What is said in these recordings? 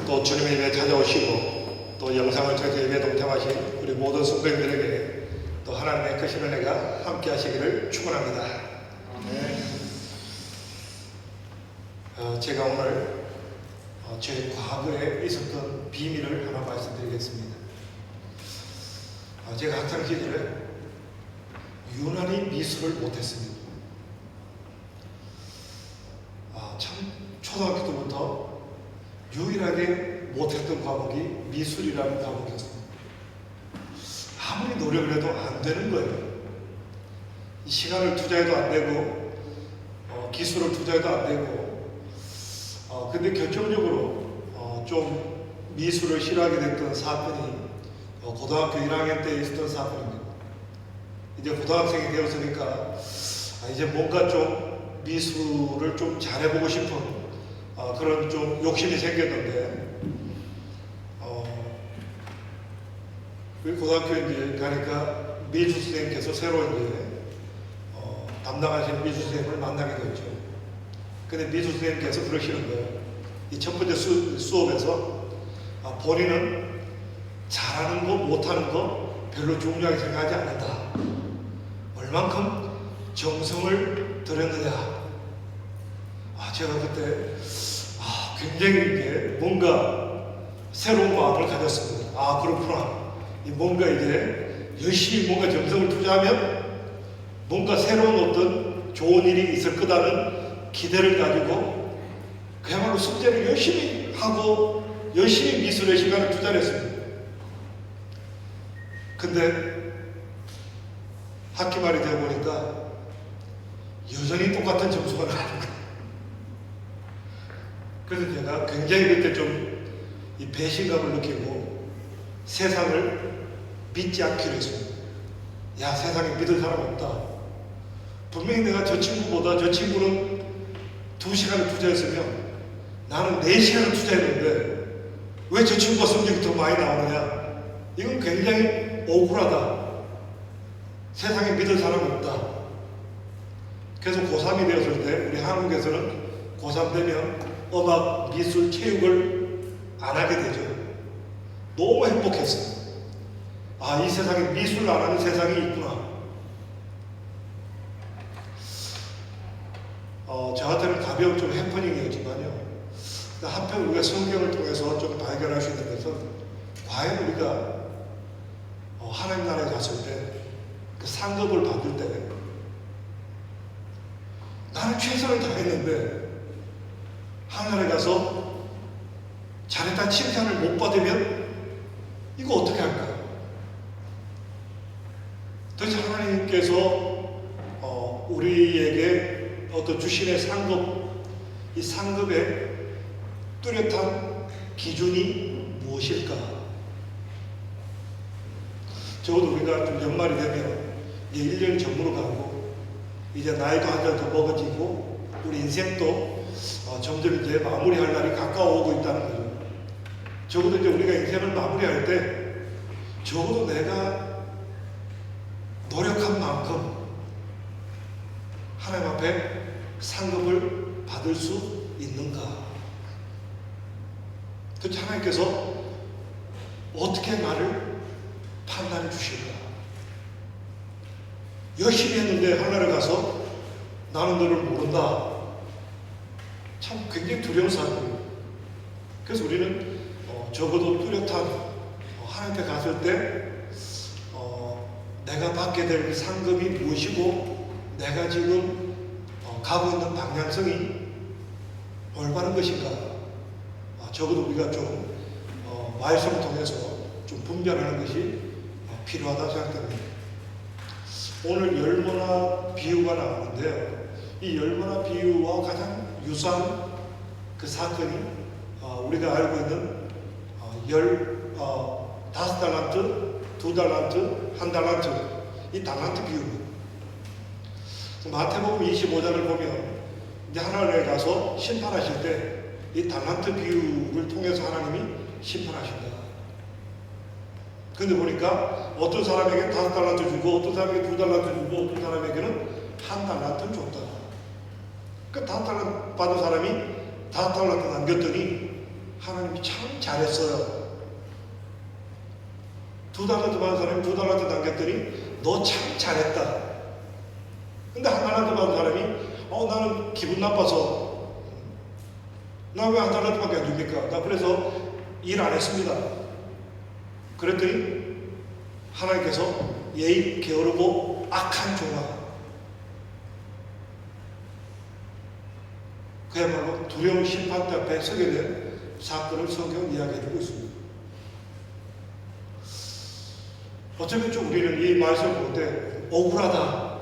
또 주님의 예배 찾아오시고 또 영상을 통해서 예배 동참하신 우리 모든 성도님들에게 또 하나님의 크신 은혜가 함께 하시기를 축원합니다. 제가 오늘 제 과거에 있었던 비밀을 하나 말씀드리겠습니다. 제가 학창 시절에 유난히 미술을 못했습니다. 참 초등학교 때부터 유일하게 못했던 과목이 미술이라는 과목이었습니다. 아무리 노력을 해도 안 되는 거예요. 시간을 투자해도 안 되고 기술을 투자해도 안 되고 근데 결정적으로 좀 미술을 싫어하게 됐던 사건이 고등학교 1학년 때 있었던 사건입니다. 이제 고등학생이 되었으니까 이제 뭔가 좀 미술을 좀 잘해보고 싶은 그런 좀 욕심이 생겼는데 고등학교에 이제 가니까 미술 선생님께서 새로 이제 담당하시는 미술 선생님을 만나게 되었죠. 근데 미술 선생님께서 그러시는 거예요. 이 첫 번째 수업에서 본인은 잘하는 거 못하는 거 별로 중요하게 생각하지 않는다. 얼만큼 정성을 들였느냐. 제가 그때 굉장히 이게 뭔가 새로운 마음을 가졌습니다. 그렇구나. 뭔가 이제 열심히 뭔가 정성을 투자하면 뭔가 새로운 어떤 좋은 일이 있을 거다는 기대를 가지고 그야말로 숙제를 열심히 하고 열심히 미술에 시간을 투자를 했습니다. 근데 학기 말이 되어 보니까 여전히 똑같은 점수가 나오는 거예요. 그래서 제가 굉장히 그때 좀 이 배신감을 느끼고 세상을 믿지 않기로 했습니다. 야, 세상에 믿을 사람 없다. 분명히 내가 저 친구보다 저 친구는 2시간을 투자했으면 나는 4시간을 투자했는데 왜 저 친구가 성적이 더 많이 나오느냐. 이건 굉장히 억울하다. 세상에 믿을 사람이 없다. 그래서 고3이 되었을 때 우리 한국에서는 고3 되면 음악, 미술, 체육을 안 하게 되죠. 너무 행복했어요. 이 세상에 미술을 안 하는 세상이 있구나. 저한테는 가벼운 좀 해프닝이었지만요. 한편 우리가 성경을 통해서 좀 발견할 수 있는 것은 과연 우리가 하나님 나라에 갔을 때 그 상급을 받을 때 나는 최선을 다했는데 하늘에 가서 잘했다는 칭찬을 못 받으면 이거 어떻게 할까요? 도대체 하나님께서 우리에게 어떤 주신의 상급, 이 상급의 뚜렷한 기준이 무엇일까? 적어도 우리가 좀 연말이 되면 이제 1년이 저물어 가고 이제 나이도 한 살 더 먹어지고 우리 인생도 점점 이제 마무리할 날이 가까워오고 있다는 거죠. 적어도 이제 우리가 인생을 마무리할 때 적어도 내가 노력한 만큼 하나님 앞에 상급을 받을 수 있는가? 그렇지 하나님께서 어떻게 나를 판단해 주실까? 열심히 했는데 하늘에 가서 나는 너를 모른다. 참 굉장히 두려운 사람이에요. 그래서 우리는 적어도 뚜렷한 하나님께 갔을 때 내가 받게 될 상급이 무엇이고 내가 지금 가고 있는 방향성이 올바른 것인가? 적어도 우리가 좀 말씀을 통해서 좀 분별하는 것이 필요하다고 생각합니다. 오늘 열무나 비유가 나오는데요. 이 열무나 비유와 가장 유사한 그 사건이 우리가 알고 있는 5달란트, 2달란트, 1달란트 이 달란트 비유입니다. 마태복음 25장을 보면 이제 하나님에 가서 심판하실 때 이 달란트 비유를 통해서 하나님이 심판하신다. 근데 보니까 어떤 사람에게 5달란트 주고 어떤 사람에게 2달란트 주고 어떤 사람에게는 1달란트 줬다. 그 5달란트 받은 사람이 5달란트 남겼더니 하나님이 참 잘했어요. 2달란트 받은 사람이 2달란트 남겼더니 너 참 잘했다. 근데 1달란트 받은 사람이 나는 기분 나빠서 나 왜 1달란트밖에 안 줍니까? 나 그래서 일 안 했습니다. 그랬더니 하나님께서 예의 게으르고 악한 종아, 그야말로 두려운 심판대 앞에 서게 된 사건을 성경은 이야기해주고 있습니다. 어쩌면 좀 우리는 이 말씀을 볼 때 억울하다,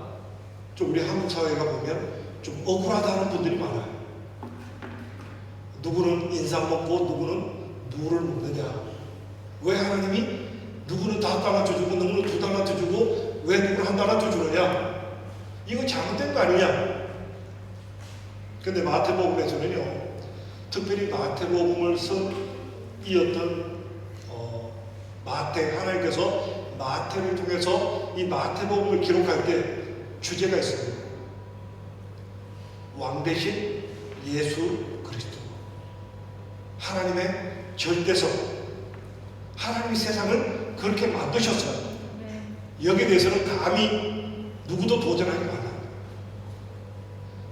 좀 우리 한국 사회가 보면 좀 억울하다는 분들이 많아요. 누구는 인상 먹고 누구는 누를 먹느냐, 왜 하나님이 누구는 5달란트 주고 누구는 2달란트 주고 왜 누구는 1달란트 주느냐, 이거 잘못된 거 아니냐. 근데 마태복음에서는요, 특별히 마태복음을 쓴 이 어떤 마태, 하나님께서 마태를 통해서 이 마태복음을 기록할 때 주제가 있습니다. 왕 대신 예수 그리스도, 하나님의 절대성. 하나님이 세상을 그렇게 만드셨어요. 여기에 대해서는 감히 누구도 도전하지 말라.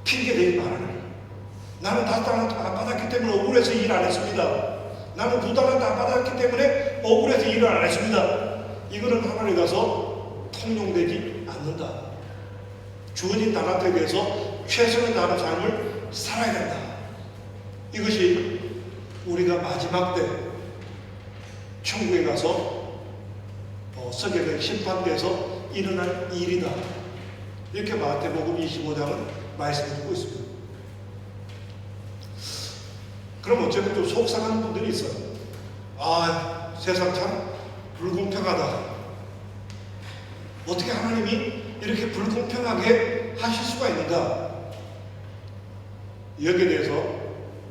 핑계대지 말아라. 나는 5달란트 안 받았기 때문에 억울해서 일 안 했습니다. 나는 2달란트 안 받았기 때문에 억울해서 일을 안 했습니다. 이거는 하나님에 가서 통용되지 않는다. 주어진 달란트에 대해서 최선을 다하는 삶을 살아야 된다. 이것이 우리가 마지막 때 천국에 가서 서게 될 심판대에서 일어날 일이다. 이렇게 마태복음 25장은 말씀해주고 있습니다. 그럼 어쩌면 좀 속상한 분들이 있어요. 세상 참 불공평하다. 어떻게 하나님이 이렇게 불공평하게 하실 수가 있는가? 여기에 대해서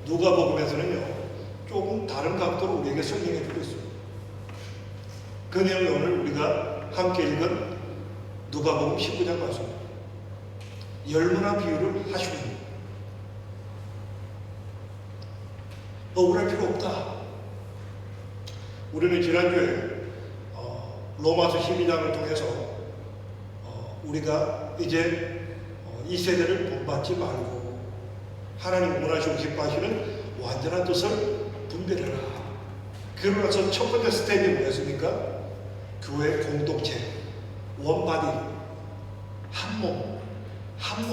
누가복음에서는요, 조금 다른 각도로 우리에게 설명해 주고 있습니다. 그 내용이 오늘 우리가 함께 읽은 누가복음 19장 말씀입니다. 열문화 비유를 하시고 있습니다. 억울할 필요 없다. 우리는 지난주에 로마서 12장을 통해서 우리가 이제 이 세대를 본받지 말고 하나님 원하시고 기뻐하시는 완전한 뜻을 분별해라. 그러고 나서 첫 번째 스텝이 뭐였습니까? 교회 공동체, 원바디, 한몸,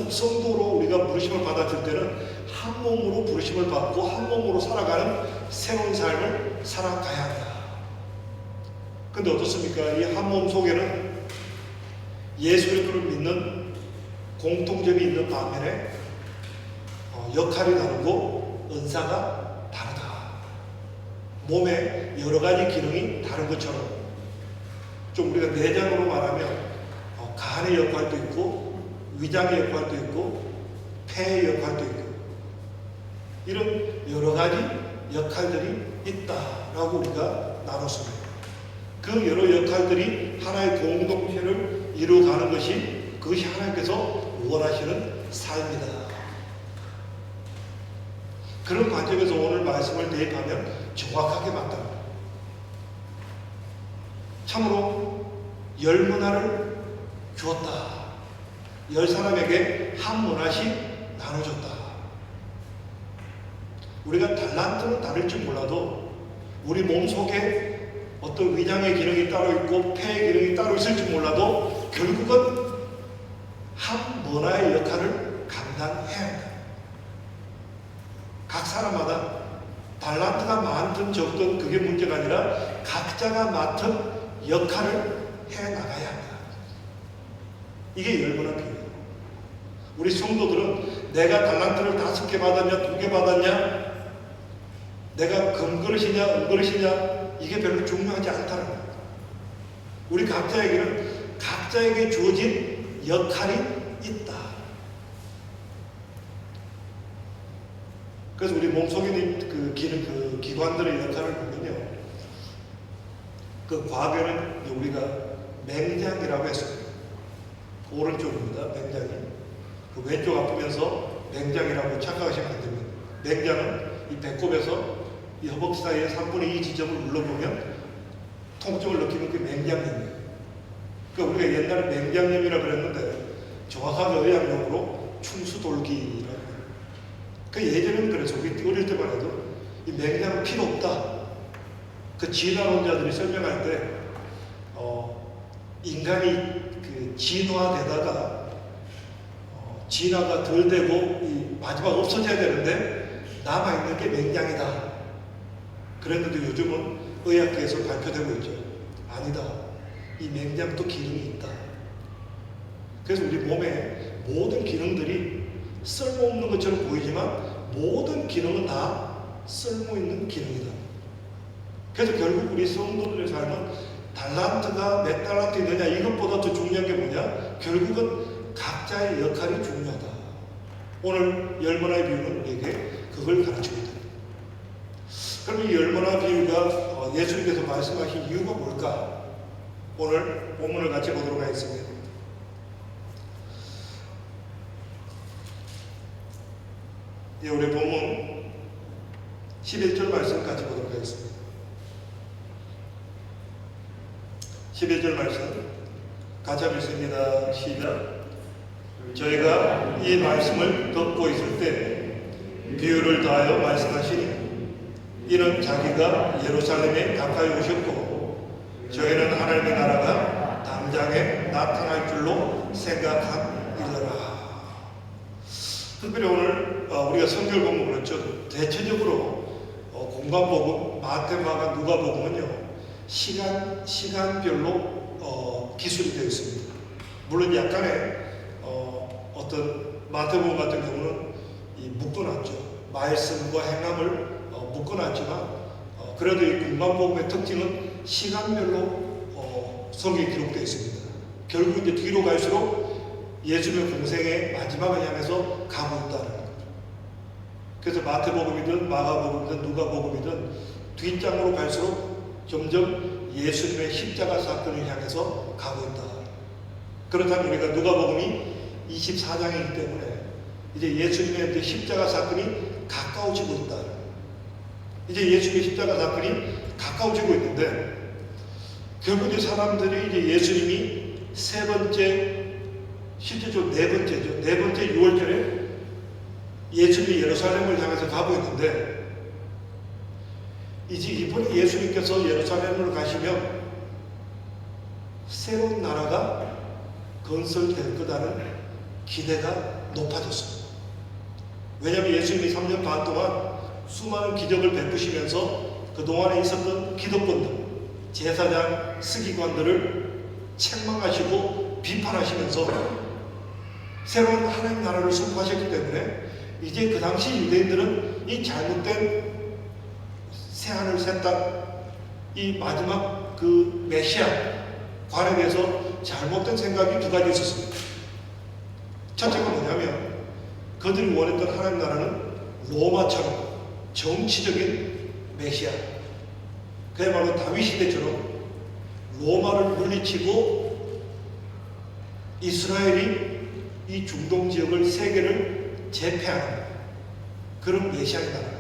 성도로 우리가 부르심을 받았을 때는 한 몸으로 부르심을 받고 한 몸으로 살아가는 새로운 삶을 살아가야 한다. 근데 어떻습니까? 이 한 몸 속에는 예수 그리스도를 믿는 공통점이 있는 반면에 역할이 다르고 은사가 다르다. 몸에 여러 가지 기능이 다른 것처럼 좀 우리가 내장으로 말하면 간의 역할도 있고 위장의 역할도 있고 폐의 역할도 있고 이런 여러 가지 역할들이 있다라고 우리가 나눴습니다. 그 여러 역할들이 하나의 공동체를 이루어가는 것이 그것이 하나님께서 원하시는 삶이다. 그런 관점에서 오늘 말씀을 대입하면 정확하게 맞답니다. 참으로 10문화를 주었다. 10사람에게 한 문화씩 나눠줬다. 우리가 달란트는 다를지 몰라도 우리 몸속에 어떤 위장의 기능이 따로 있고 폐의 기능이 따로 있을지 몰라도 결국은 한 문화의 역할을 감당해야 한다. 각 사람마다 달란트가 많든 적든 그게 문제가 아니라 각자가 맡은 역할을 해나가야 한다. 이게 열문화 비유예요. 우리 성도들은 내가 달란트를 5개 받았냐 2개 받았냐, 내가 금그릇이냐 은그릇이냐 이게 별로 중요하지 않다는 겁니다. 우리 각자에게는 각자에게 주어진 역할이 있다. 그래서 우리 몸속에 있는 그 기능, 그 기관들의 역할을 보면요, 그 과거에는 우리가 맹장이라고 했습니다. 오른쪽입니다. 맹장이. 그 왼쪽 아프면서 맹장이라고 착각하시면 안 됩니다. 맹장은 이 배꼽에서 이 허벅지 사이에 3분의 2 지점을 눌러보면 통증을 느끼는 그 맹장염이에요. 그러니까 우리가 옛날에 맹장염이라고 그랬는데 정확하게 의학용어로 충수돌기라고 해요. 그 예전에는 그래서 우리 어릴 때만 해도 이 맹장은 필요 없다. 그 진화론자들이 설명할 때 인간이 그 진화되다가 진화가 덜 되고 이 마지막 없어져야 되는데 남아있는 게 맹장이다. 그랬는데 요즘은 의학계에서 발표되고 있죠. 아니다. 이 맹장도 기능이 있다. 그래서 우리 몸의 모든 기능들이 쓸모없는 것처럼 보이지만 모든 기능은 다 쓸모있는 기능이다. 그래서 결국 우리 성도들의 삶은 달란트가 몇 달란트 있느냐 이것보다 더 중요한 게 뭐냐? 결국은 각자의 역할이 중요하다. 오늘 열문화의 비유는 우리에게 그걸 가르치고 있다. 그럼 이 열문화 비유가 예수님께서 말씀하신 이유가 뭘까? 오늘 본문을 같이 보도록 하겠습니다. 예, 우리 본문 11절 말씀 같이 보도록 하겠습니다. 11절 말씀 같이 읽습니다. 시작. 저희가 이 말씀을 듣고 있을 때 비유를 다하여 말씀하시니 이는 자기가 예루살렘에 가까이 오셨고 저희는 하나님의 나라가 당장에 나타날 줄로 생각함이더라. 특별히 오늘 우리가 성경 보면 그렇죠. 대체적으로 공간복음, 마태, 마가, 누가복음은요 시간별로 기술이 되어 있습니다. 물론 약간의 어떤 마태복음 같은 경우는 묶어놨죠. 말씀과 행함을 묶어놨지만 그래도 이 공간복음의 특징은 시간별로 성경이 기록되어 있습니다. 결국 이제 뒤로 갈수록 예수님의 공생의 마지막을 향해서 가고 있다는 거죠. 그래서 마태복음이든 마가복음이든 누가복음이든 뒷장으로 갈수록 점점 예수님의 십자가 사건을 향해서 가고 있다. 그렇다면 우리가 누가복음이 24장이기 때문에 이제 예수님의 이제 십자가 사건이 가까워지고 있다. 이제 예수님의 십자가 사건이 가까워지고 있는데 결국 이제 사람들이 이제 예수님이 세 번째, 실제적으로 네 번째죠. 네 번째 6월절에 예수님이 예루살렘을 향해서 가고 있는데 이제 이번에 예수님께서 예루살렘으로 가시면 새로운 나라가 건설될 거라는 기대가 높아졌습니다. 왜냐하면 예수님이 3년 반 동안 수많은 기적을 베푸시면서 그동안에 있었던 기득권들, 제사장, 서기관들을 책망하시고 비판하시면서 새로운 하나님 나라를 선포하셨기 때문에 이제 그 당시 유대인들은 이 잘못된 새하늘 새 땅, 이 마지막 그 메시아 관에 대해서 잘못된 생각이 두 가지 있었습니다. 첫째가 뭐냐면 그들이 원했던 하나님 나라는 로마처럼 정치적인 메시아, 그야말로 다윗 시대처럼 로마를 물리치고 이스라엘이 이 중동 지역을 세계를 제패하는 그런 메시아의 나라.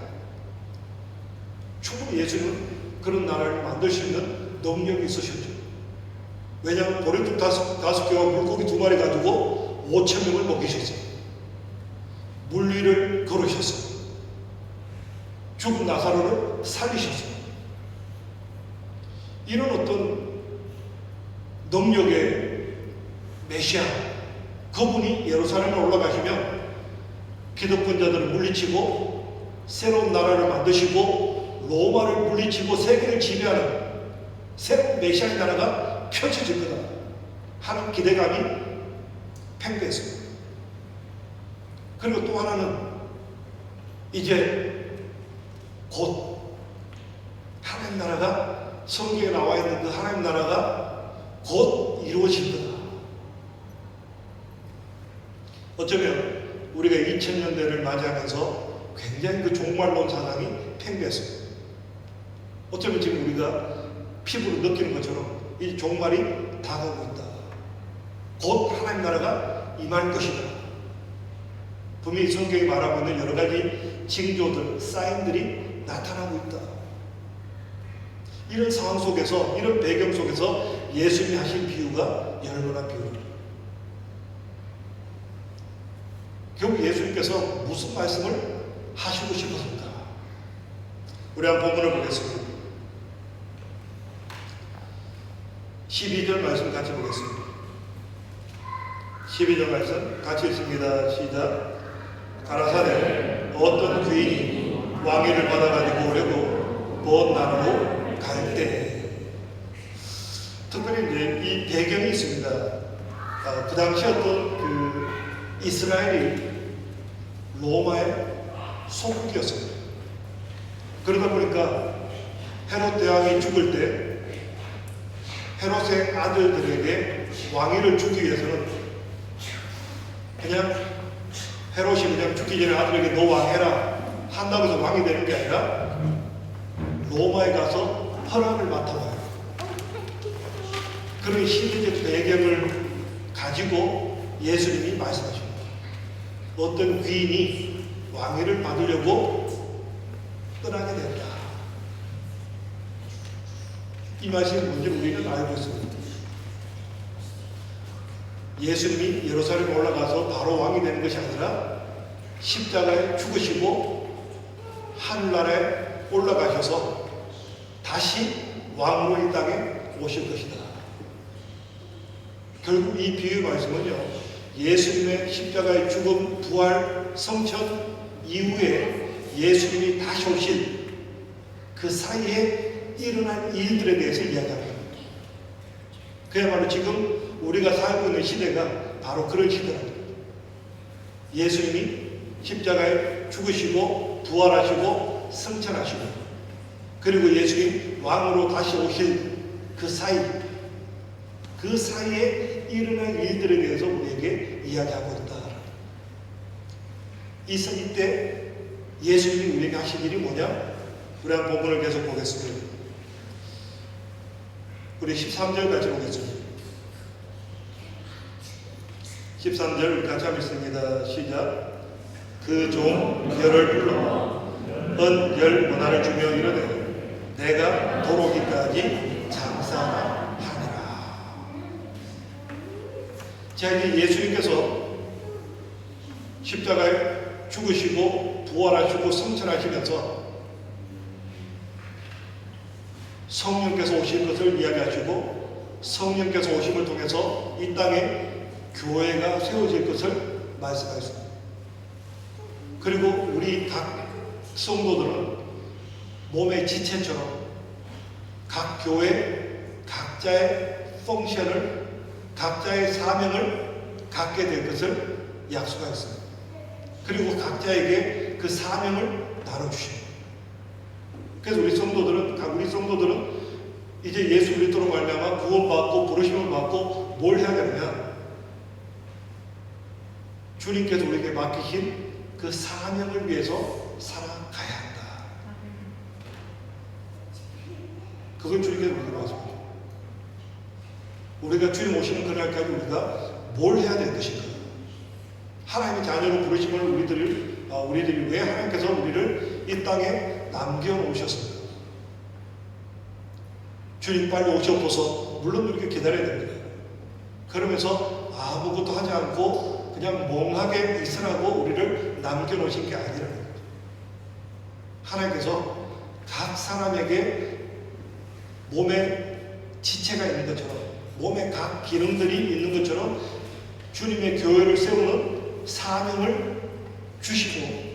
충분히 예수님은 그런 나라를 만들 수 있는 능력이 있으셨죠. 왜냐하면 보리떡 다섯 개와 물고기 2마리 가지고 5,000명을 먹이셨어요. 물 위를 걸으셨어요. 죽은 나사로를 살리셨어요. 이런 어떤 능력의 메시아, 그분이 예루살렘에 올라가시면 기득권자들을 물리치고 새로운 나라를 만드시고 로마를 물리치고 세계를 지배하는 새로운 메시아의 나라가 펼쳐질 거다 하는 기대감이 팽배했습니다. 그리고 또 하나는 이제 곧 하나님 나라가 성경에 나와 있는 그 하나님 나라가 곧 이루어질 거다. 어쩌면 우리가 2000년대를 맞이하면서 굉장히 그 종말론 사상이 팽배했습니다. 어쩌면 지금 우리가 피부로 느끼는 것처럼 이 종말이 다가오고 있다. 곧 하나님 나라가 임할 것이다. 분명히 성경이 말하고 있는 여러 가지 징조들, 사인들이 나타나고 있다. 이런 상황 속에서, 이런 배경 속에서 예수님이 하신 비유가 열문화 비유입니다. 결국 예수님께서 무슨 말씀을 하시고 싶었습니까? 우리 한번 본문을 보겠습니다. 12절 말씀 같이 보겠습니다. 12절 말씀 같이 읽습니다. 시작. 가라사대 어떤 귀인이 왕위를 받아가지고 오려고 먼 나라로 갈 때, 특별히 이제 이 배경이 있습니다. 그 당시 어떤 이스라엘이 로마의 소국이었습니다. 그러다 보니까 헤롯 대왕이 죽을 때 헤롯의 아들들에게 왕위를 주기 위해서는 그냥 헤롯이 그냥 죽기 전에 아들에게 너 왕해라 한다고 해서 왕이 되는 게 아니라 로마에 가서 허락을 맡아와요. 그런 시대적 배경을 가지고 예수님이 말씀하십니다. 어떤 귀인이 왕위를 받으려고 떠나게 된다. 이 말씀이 뭔지 우리는 알고 있습니다. 예수님이 예루살렘에 올라가서 바로 왕이 되는 것이 아니라 십자가에 죽으시고 하늘나라에 올라가셔서 다시 왕으로 이 땅에 오실 것이다. 결국 이 비유 말씀은요, 예수님의 십자가의 죽음, 부활, 성천 이후에 예수님이 다시 오실 그 사이에 일어날 일들에 대해서 이야기합니다. 그야말로 지금 우리가 살고 있는 시대가 바로 그런 시대랍니다. 예수님이 십자가에 죽으시고 부활하시고 승천하시고 그리고 예수님 왕으로 다시 오실 그 사이에 일어날 일들에 대해서 우리에게 이야기하고 있다. 이때 예수님이 우리에게 하신 일이 뭐냐? 우리 한 본문을 계속 보겠습니다. 우리 13절 같이 보겠습니다. 13절 같이 한번 읽습니다. 시작. 그 종 열을 불러 은 문화를 주며 이르되 내가 도로기까지 장사하니라. 자, 이제 예수님께서 십자가에 죽으시고 부활하시고 승천하시면서 성령께서 오실 것을 이야기하시고 성령께서 오심을 통해서 이 땅에 교회가 세워질 것을 말씀하셨습니다. 그리고 우리 각 성도들은 몸의 지체처럼 각 교회 각자의 펑션을 각자의 사명을 갖게 될 것을 약속하였습니다. 그리고 각자에게 그 사명을 나눠주십니다. 그래서 우리 성도들은 이제 예수 그리스도로 말미암아 구원받고 부르심을 받고 뭘 해야 되느냐? 주님께서 우리에게 맡기신 그 사명을 위해서 살아가야 한다. 그걸 주님께서 우리에게 말씀합니다. 우리가 주님 오시는 그날까지 우리가 뭘 해야 될 것인가? 하나님의 자녀로 부르심을 우리들이 왜 하나님께서 우리를 이 땅에 남겨놓으셨습니까? 주님 빨리 오셔서 물론 이렇게 기다려야 됩니다. 그러면서 아무것도 하지 않고 그냥 멍하게 있으라고 우리를 남겨놓으신 게 아니라는 거죠. 하나님께서 각 사람에게 몸에 지체가 있는 것처럼 몸에 각 기능들이 있는 것처럼 주님의 교회를 세우는 사명을 주시고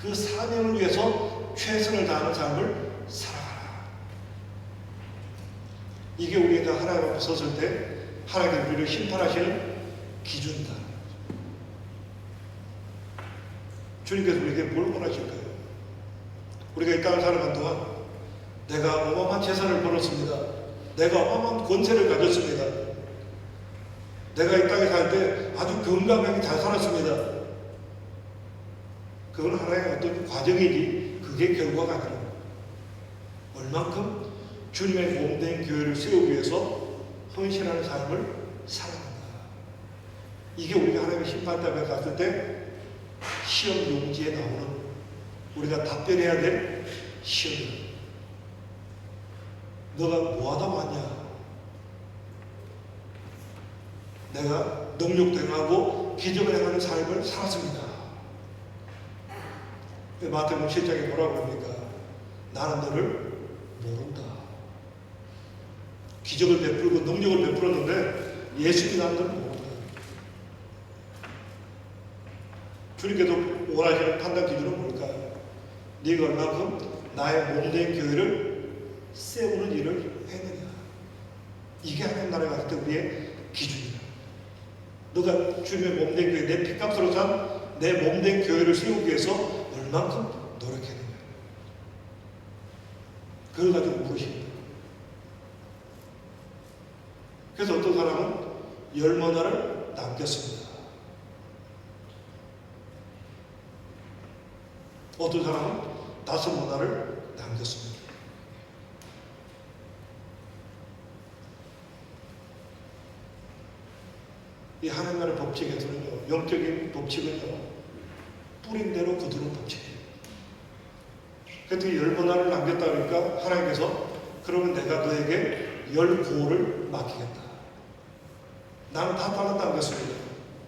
그 사명을 위해서 최선을 다하는 삶을 살아가라. 이게 우리가 하나님 앞에 섰을 때 하나님께서 우리를 심판하시는 기준이다. 주님께서 우리에게 뭘 원하실까요? 우리가 이 땅을 살아간 동안 내가 어마어마한 재산을 벌었습니다. 내가 어마어마한 권세를 가졌습니다. 내가 이 땅에 살 때 아주 건강하게 잘 살았습니다. 그건 하나의 어떤 과정이지 그게 결과가 아니라 얼만큼 주님의 몸된 교회를 세우기 위해서 헌신하는 삶을 살아간다. 이게 우리가 하나님의 심판대에 갔을 때 시험 용지에 나오는 우리가 답변해야 될 시험이다. 너가 뭐하다 왔냐? 내가 능력도 행하고 기적을 행하는 삶을 살았습니다. 마태복음 7장에 뭐라고 합니까? 나는 너를 모른다. 기적을 베풀고 능력을 베풀었는데 예수님이 나는 너를 모른다. 주님께서 원하시는 판단 기준은 뭘까요? 네가 얼마큼 나의 몸된 교회를 세우는 일을 했느냐. 이게 하나님 나라에 갔을 때 우리의 기준이다. 너가 주님의 몸된 교회, 내 피값으로 산 내 몸된 교회를 세우기 위해서 얼만큼 노력했느냐. 그걸 가지고 물으십니다. 그래서 어떤 사람은 10문화를 남겼습니다. 어떤 사람은 5문화를 남겼습니다. 이 하나님 나라의 법칙에서는요, 영적인 법칙은요, 뿌린 대로 거두는 법칙이에요. 그래서 10문화를 남겼다 그러니까 하나님께서 그러면 내가 너에게 10구호를 맡기겠다. 나는 5달란트 남겼습니다.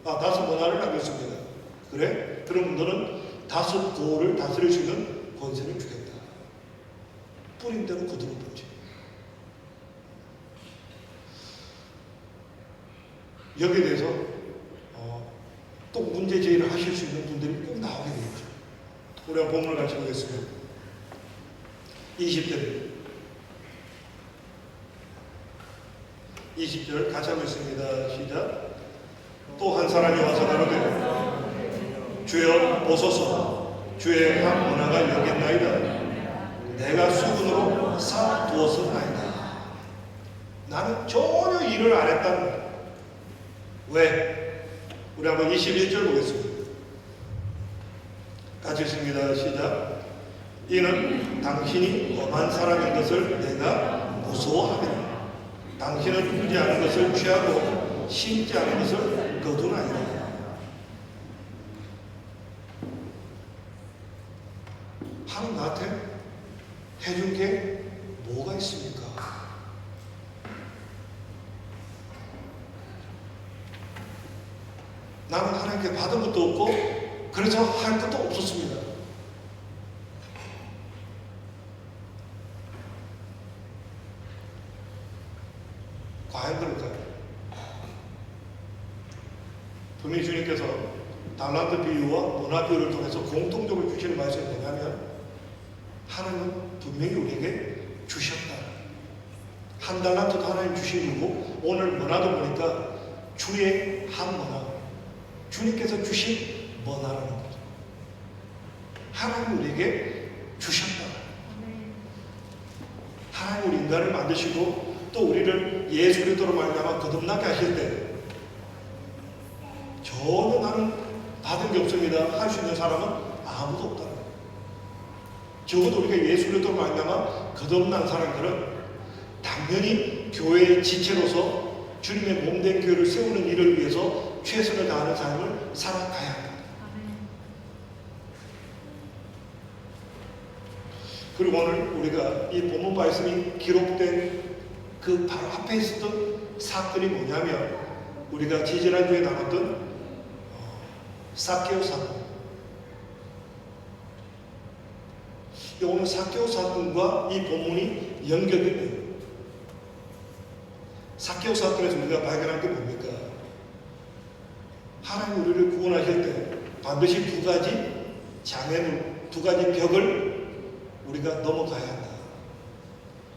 5문화를 남겼습니다. 그래? 그럼 너는 5구호를 다스릴 수 있는 권세를 주겠다. 뿌린 대로 거두는 법칙. 여기에 대해서 또 문제 제기를 하실 수 있는 분들이 꼭 나오게 되죠. 우리가 본문을 같이 보겠습니다. 20절 같이 한번 있습니다. 시작. 또 한 사람이 와서 가로되 주여 보소서 주의 한 문화가 여기 있나이다. 내가 수군으로 쌓아두었으나이다. 나는 전혀 일을 안 했다는 거야. 왜? 우리 한번 21절 보겠습니다. 같이 읽습니다. 시작. 이는 당신이 엄한 사람인 것을 내가 무서워하리라. 당신은 주지 않은 것을 취하고 심지 않은 것을 거두나이다. 하나님 나한테 해준 게 뭐가 있습니까? 나는 하나님께 받은 것도 없고 그래서 할 것도 없었습니다. 과연 그럴까요? 분명히 주님께서 달란트 비유와 문화 비유를 통해서 공통적으로 주시는 말씀이 뭐냐면 하나님은 분명히 우리에게 주셨다. 한 달란트도 하나님 주신 거고 오늘 문화도 보니까 주의 한 문화, 주님께서 주신 문화라는 거죠. 하나님 우리에게 주셨다. 하나님 우리 인간을 만드시고 또 우리를 예수 그리스도로 말미암아 거듭나게 하실 때 전혀 나는 받은 게 없습니다 할 수 있는 사람은 아무도 없다는 거예요. 적어도 우리가 예수 그리스도로 말미암아 거듭난 사람들은 당연히 교회의 지체로서 주님의 몸된 교회를 세우는 일을 위해서 최선을 다하는 삶을 살아가야 합니다. 그리고 오늘 우리가 이 본문 말씀이 기록된 그 바로 앞에 있었던 사건이 뭐냐면 우리가 지지난주에 나눴던 삭개오 사건. 오늘 삭개오 사건과 이 본문이 연결이 돼요. 삭개오 사건에서 우리가 발견한 게 뭡니까? 하나님 우리를 구원하실 때 반드시 두 가지 장애물, 두 가지 벽을 우리가 넘어가야 한다.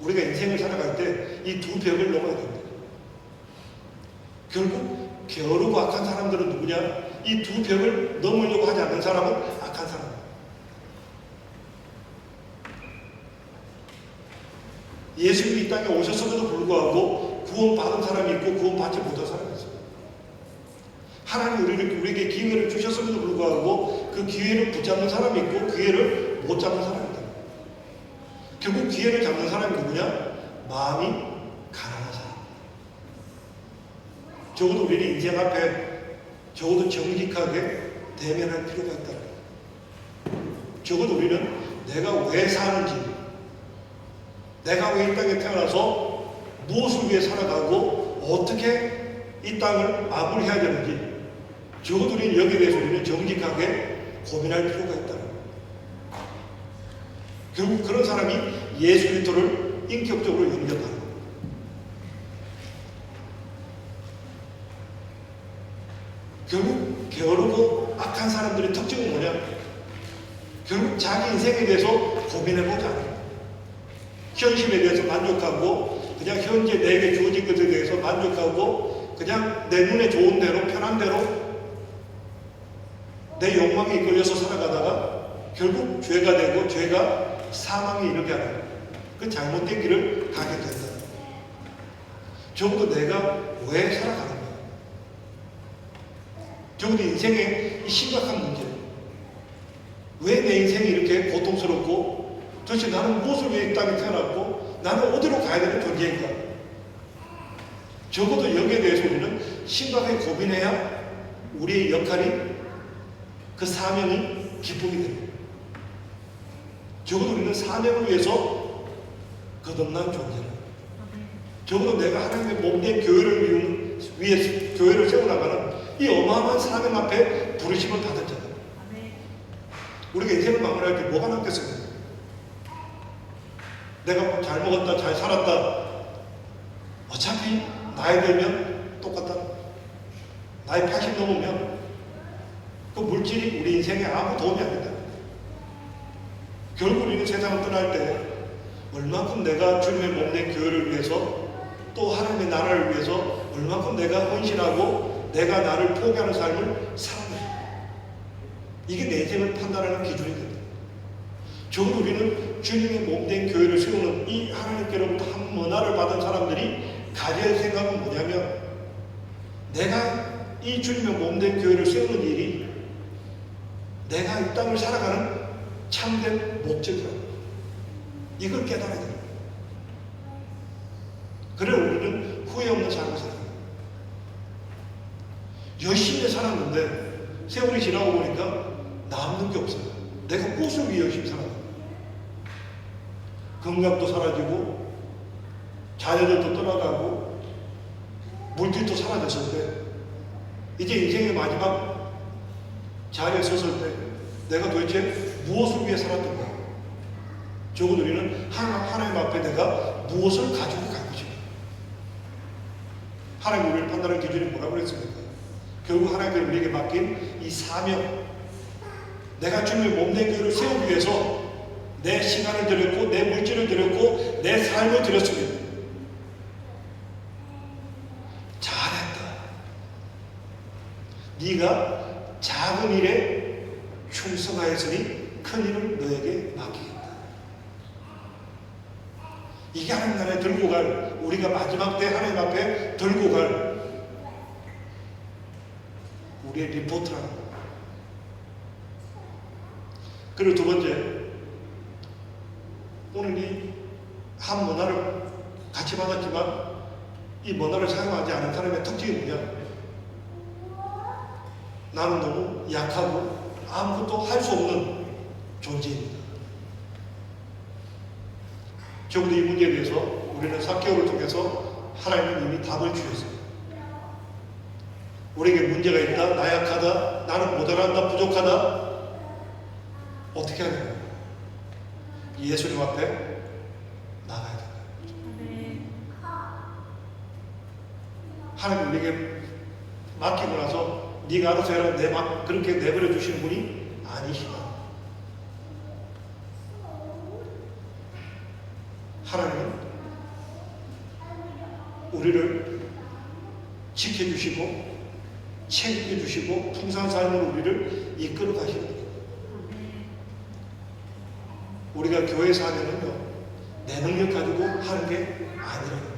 우리가 인생을 살아갈 때 이 두 벽을 넘어야 됩니다. 결국 게으르고 악한 사람들은 누구냐? 이 두 벽을 넘으려고 하지 않는 사람은 악한 사람입니다. 예수님이 이 땅에 오셨음에도 불구하고 구원받은 사람이 있고 구원받지 못한 사람이 있어요. 하나님 우리에게 기회를 주셨음에도 불구하고 그 기회를 붙잡는 사람이 있고 기회를 못 잡는 사람이 있다. 결국 기회를 잡는 사람이 누구냐? 마음이 가난한 사람. 적어도 우리는 인생 앞에 적어도 정직하게 대면할 필요가 있다. 적어도 우리는 내가 왜 사는지 내가 왜 이 땅에 태어나서 무엇을 위해 살아가고 어떻게 이 땅을 마무리해야 되는지 적어도 우리는 여기에 대해서 우리는 정직하게 고민할 필요가 있다는 거예요. 결국 그런 사람이 예수 그리스도를 인격적으로 영접하는 거예요. 결국 게으르고 악한 사람들의 특징은 뭐냐? 결국 자기 인생에 대해서 고민해보지 않아요. 현실에 대해서 만족하고 그냥 현재 내게 주어진 것에 대해서 만족하고 그냥 내 눈에 좋은 대로 편한 대로 내 욕망에 이끌려서 살아가다가 결국 죄가 되고 죄가 사망에 이르게 하는 그 잘못된 길을 가게 된다. 적어도 내가 왜 살아가는 거야? 적어도 인생의 이 심각한 문제, 왜 내 인생이 이렇게 고통스럽고 도대체 나는 무엇을 위해 이 땅에 태어났고 나는 어디로 가야 되는 존재인가? 적어도 여기에 대해서 우리는 심각하게 고민해야 우리의 역할이 그 사명이 기쁨이 됩니다. 적어도 우리는 사명을 위해서 거듭난 존재라. 적어도 내가 하나님의 몸된 교회를 위해 교회를 세워나가는 이 어마어마한 사명 앞에 부르심을 받은 자다. 우리가 인생을 마무리할 때 뭐가 남겠습니까? 내가 잘 먹었다, 잘 살았다. 어차피 나이 들면 똑같다. 나이 80 넘으면 그 물질이 우리 인생에 아무 도움이 안 된다. 결국 우리는 세상을 떠날 때 얼마큼 내가 주님의 몸된 교회를 위해서 또 하나님의 나라를 위해서 얼마큼 내가 헌신하고 내가 나를 포기하는 삶을 살았는지 이게 내 인생을 판단하는 기준이 됩니다. 적어도 우리는 주님의 몸된 교회를 세우는 이 하나님께로부터 한 문화를 받은 사람들이 가져야 할 생각은 뭐냐면 내가 이 주님의 몸된 교회를 세우는 일이 내가 이 땅을 살아가는 참된 목적이라고 이걸 깨달아야 됩니다. 그래 우리는 후회 없는 삶을 살아요. 열심히 살았는데 세월이 지나고 보니까 남는 게 없어요. 내가 무엇을 위해 열심히 살았나? 건강도 사라지고 자녀들도 떠나가고 물질도 사라졌을 때 이제 인생의 마지막 자리에 섰을 때 내가 도대체 무엇을 위해 살았던가? 적어도 우리는 하나님 앞에 내가 무엇을 가지고 갈 것인가? 하나님 우리를 판단하는 기준이 뭐라고 그랬습니까? 결국 하나님께서 우리에게 맡긴 이 사명, 내가 주님의 몸된 교회를 세우기 위해서 내 시간을 드렸고 내 물질을 드렸고 내 삶을 드렸습니다. 잘했다. 네가 작은 일에 충성하였으니 큰 일을 너에게 맡기겠다. 이게 하나님 나라에 들고 갈, 우리가 마지막 때 하나님 앞에 들고 갈 우리의 리포트라는 거예요. 그리고 두 번째, 오늘 이 한 문화를 같이 받았지만 이 문화를 사용하지 않은 사람의 특징이 뭐냐? 나는 너무 약하고 아무것도 할 수 없는 존재입니다. 적어도 이 문제에 대해서 우리는 삭개오를 통해서 하나님은 이미 답을 주셨어요. 우리에게 문제가 있다, 나약하다, 나는 모자란다, 부족하다. 어떻게 해야 되나? 예수님 앞에 나가야 된다. 하나님 우리에게 맡기고 나서 네가 알아서 해라 그렇게 내버려 주시는 분이 아니시다. 하나님은 우리를 지켜주시고 책임져 주시고 풍성한 삶으로 우리를 이끌어 가시는 거예요. 우리가 교회에서 하면은요, 내 능력 가지고 하는 게 아니라요.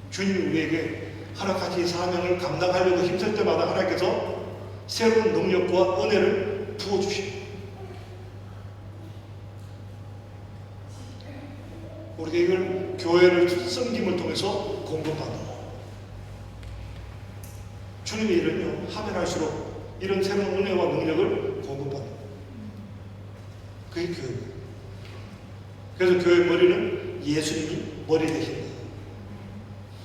주님이 우리에게 하나같이 사명을 감당하려고 힘쓸 때마다 하나님께서 새로운 능력과 은혜를 부어주십니다. 우리가 이걸 교회를 섬김을 통해서 공급받는 거예요. 주님의 일은요, 하면 할수록 이런 새로운 은혜와 능력을 공급받는 거예요. 그게 교회입니다. 그래서 교회 머리는 예수님이 머리 되신다.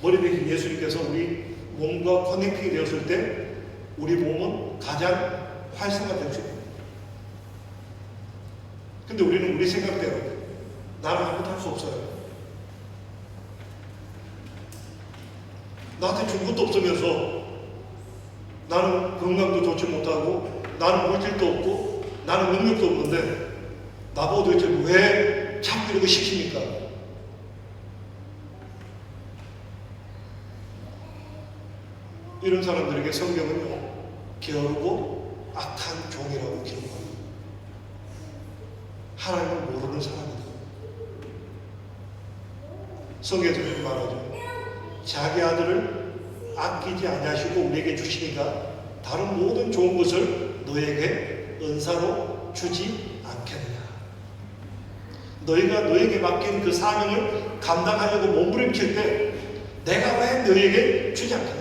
머리 되신 예수님께서 우리 몸과 커넥팅이 되었을 때 우리 몸은 가장 활성화될 수 있습니다. 근데 우리는 우리 생각대로 나는 아무것도 할 수 없어요. 나한테 준 것도 없으면서 나는 건강도 좋지 못하고 나는 물질도 없고 나는 능력도 없는데 나보고 도대체 왜 자꾸 이렇게 시킵니까? 이런 사람들에게 성경은요, 게으르고 악한 종이라고 기록합니다. 하나님을 모르는 사람이다. 성경에서 이렇게 말하죠. 자기 아들을 아끼지 아니하시고 우리에게 주시니까 다른 모든 좋은 것을 너에게 은사로 주지 않겠느냐. 너희가 너에게 맡긴 그 사명을 감당하려고 몸부림칠 때 내가 왜 너에게 주지 않겠느냐.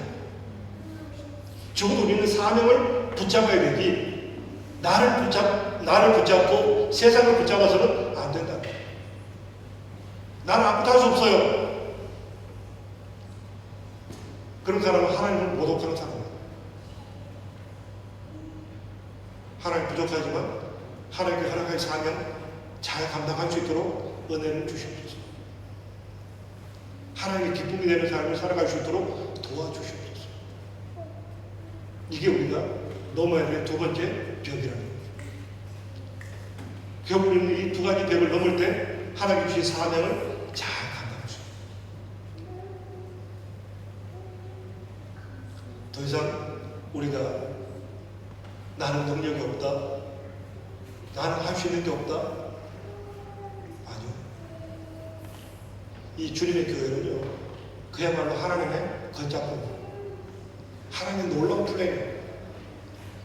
적어도 우리는 사명을 붙잡아야 되지 나를 붙잡고 세상을 붙잡아서는 안 된다. 나는 아무것도 할 수 없어요. 그런 사람은 하나님을 모독하는 사람입니다. 하나님 부족하지만 하나님께 허락할 사명 잘 감당할 수 있도록 은혜를 주시옵소서. 하나님의 기쁨이 되는 삶을 살아갈 수 있도록 도와주시옵소서. 이게 우리가 넘어야 될 두 번째 벽이라는 겁니다. 결국 우리는 이 두 가지 벽을 넘을 때 하나님 주신 사명을 잘 감당할 수 있습니다. 더 이상 우리가 나는 능력이 없다, 나는 할 수 있는 게 없다, 아니요. 이 주님의 교회는요, 그야말로 하나님의 건작품입니다. 하나님의 놀라운 플랜이에요.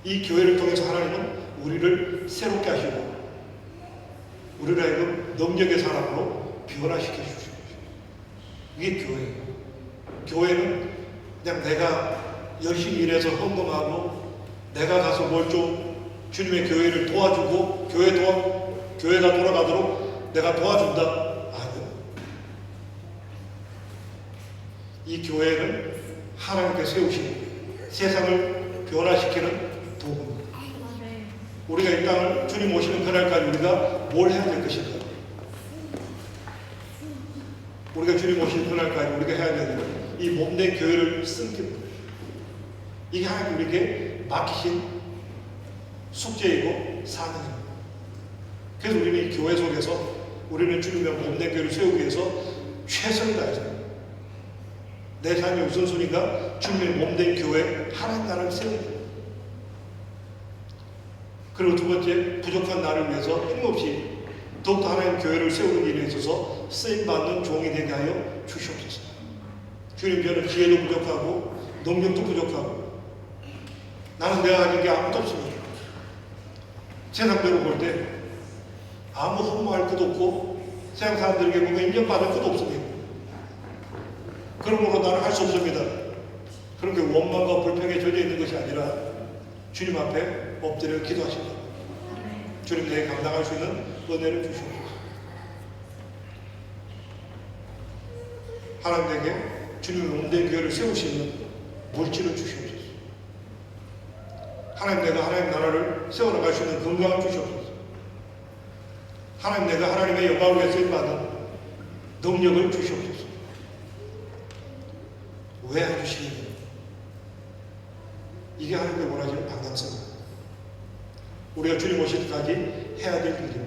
이 교회를 통해서 하나님은 우리를 새롭게 하시고 우리를 하여금 능력의 사람으로 변화시켜 주시는 거죠. 이게 교회예요. 교회는 그냥 내가 열심히 일해서 헌금하고 내가 가서 뭘 좀 주님의 교회를 도와주고 교회가 돌아가도록 내가 도와준다. 아니요. 이 교회는 하나님께 세우신 세상을 변화시키는 도구입니다. 우리가 이 땅을 주님 오시는 그날까지 우리가 뭘 해야 될 것인가? 우리가 주님 오시는 그날까지 우리가 해야 되는 이 몸된 교회를 섬기는 거예요. 이게 하나님 우리에게 맡기신 숙제이고 사명입니다. 그래서 우리는 이 교회 속에서 우리는 주님의 몸된 교회를 세우기 위해서 최선을 다해서 내 삶의 우선순위가 주님의 몸된 교회 하나님 나라를 세우는 거예요. 그리고 두 번째, 부족한 나를 위해서 끊임없이 더욱더 하나님 교회를 세우는 일에 있어서 쓰임받는 종이 되게 하여 주시옵소서. 주님, 저는 지혜도 부족하고 능력도 부족하고 나는 내가 가진 게 아무것도 없습니다. 세상대로 볼 때 아무 허무할 것도 없고 세상 사람들에게 보면 인정받을 것도 없습니다. 그러므로 나는 할 수 없습니다. 그런 게 원망과 불평에 젖어 있는 것이 아니라 주님 앞에 엎드려 기도하십니다. 주님, 내게 감당할 수 있는 은혜를 주시옵소서. 하나님에게 주님의 몸된 교회를 세울 수 있는 물질을 주시옵소서. 하나님, 내가 하나님 나라를 세워나갈 수 있는 건강을 주시옵소서. 하나님, 내가 하나님의 영광을 위해 쓰임받은 능력을 주시옵소서. 왜 해주시겠냐? 이게 하나님께 원하시는 방향성입니다. 우리가 주님 오실 때까지 해야 될 일입니다.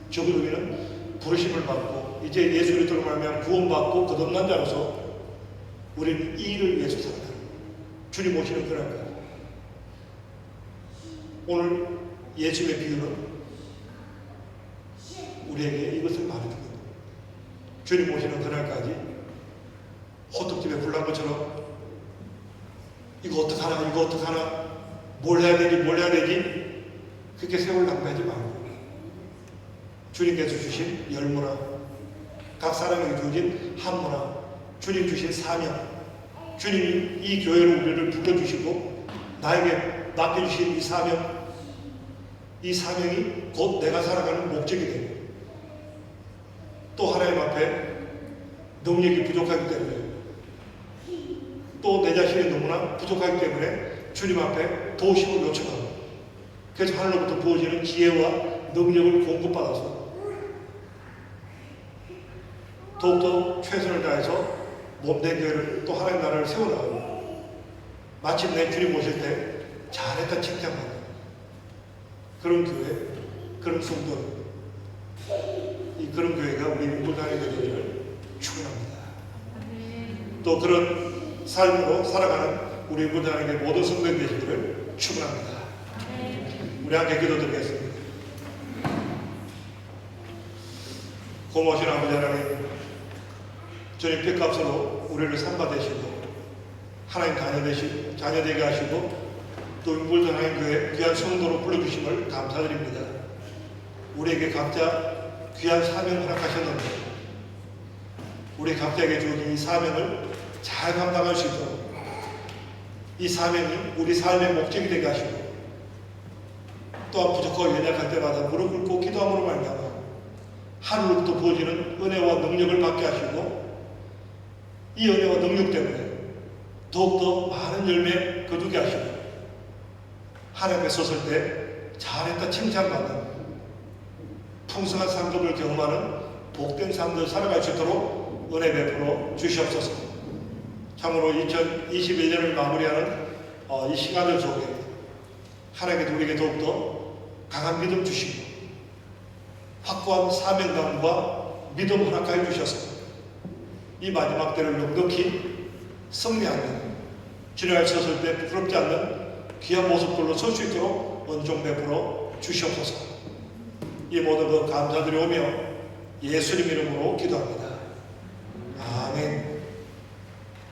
적어도 우리는 부르심을 받고 이제 예수 그리스도로 말하면 구원받고 거듭난 자로서 우리는 이 일을 위해서 살아가는 거예요. 주님 오시는 그날까지. 오늘 예수의 비유는 우리에게 이것을 말해주는 겁니다. 주님 오시는 그날까지 호떡집에 불난 것처럼 이거 어떡하나 뭘 해야 되지 그렇게 세월 낭비하지 말고 주님께서 주신 열무나 각 사람에게 주신 한무나 주님 주신 사명, 주님이 이 교회로 우리를 불러주시고 나에게 맡겨주신 이 사명, 이 사명이 곧 내가 살아가는 목적이 됩니다. 하나님 앞에 능력이 부족하기 때문에, 또 내 자신이 너무나 부족하기 때문에 주님 앞에 도우심을 요청합니다. 그래서 하늘로부터 부어지는 지혜와 능력을 공급받아서 더욱더 최선을 다해서 몸된 교회를 또 하나님 나라를 세워나가고, 마침내 주님 오실 때 잘했다 칭찬받는 그런 교회, 그런 성도, 그런 교회가 우리 인물단의 교회를 축원합니다. 또 그런 삶으로 살아가는 우리 인물단의 모든 성도들 되시기를 축원합니다. 우리 함께 기도드리겠습니다. 고마우신 아버지 하나님, 주님 핏값으로 우리를 삼받으시고 하나님 자녀 되게 하시고 또 인물들 하나님 교회 귀한 성도로 불러주심을 감사드립니다. 우리에게 각자 귀한 사명을 허락하셨는데 우리 각자에게 주어진 이 사명을 잘 감당할 수 있도록 이 사명이 우리 삶의 목적이 되게 하시고, 또한 부족하고 연약할 때마다 무릎 꿇고 기도함으로 말미암아 하늘로부터 부어지는 은혜와 능력을 받게 하시고, 이 은혜와 능력 때문에 더욱더 많은 열매 거두게 하시고, 하나님 앞에 섰을 때 잘했다 칭찬받는 풍성한 상급을 경험하는 복된 삶을 살아갈 수 있도록 은혜 베풀어 주시옵소서. 참으로 2021년을 마무리하는 이 시간을 속에 하나님께서 우리에게 더욱더 강한 믿음 주시고 확고한 사명감과 믿음 허락하여 주셔서 이 마지막 때를 넉넉히 승리하는, 주님 앞에 섰을 때 부끄럽지 않는 귀한 모습들로 설 수 있도록 은총 베풀어 주시옵소서. 이 모든 것 감사드리오며 예수님 이름으로 기도합니다.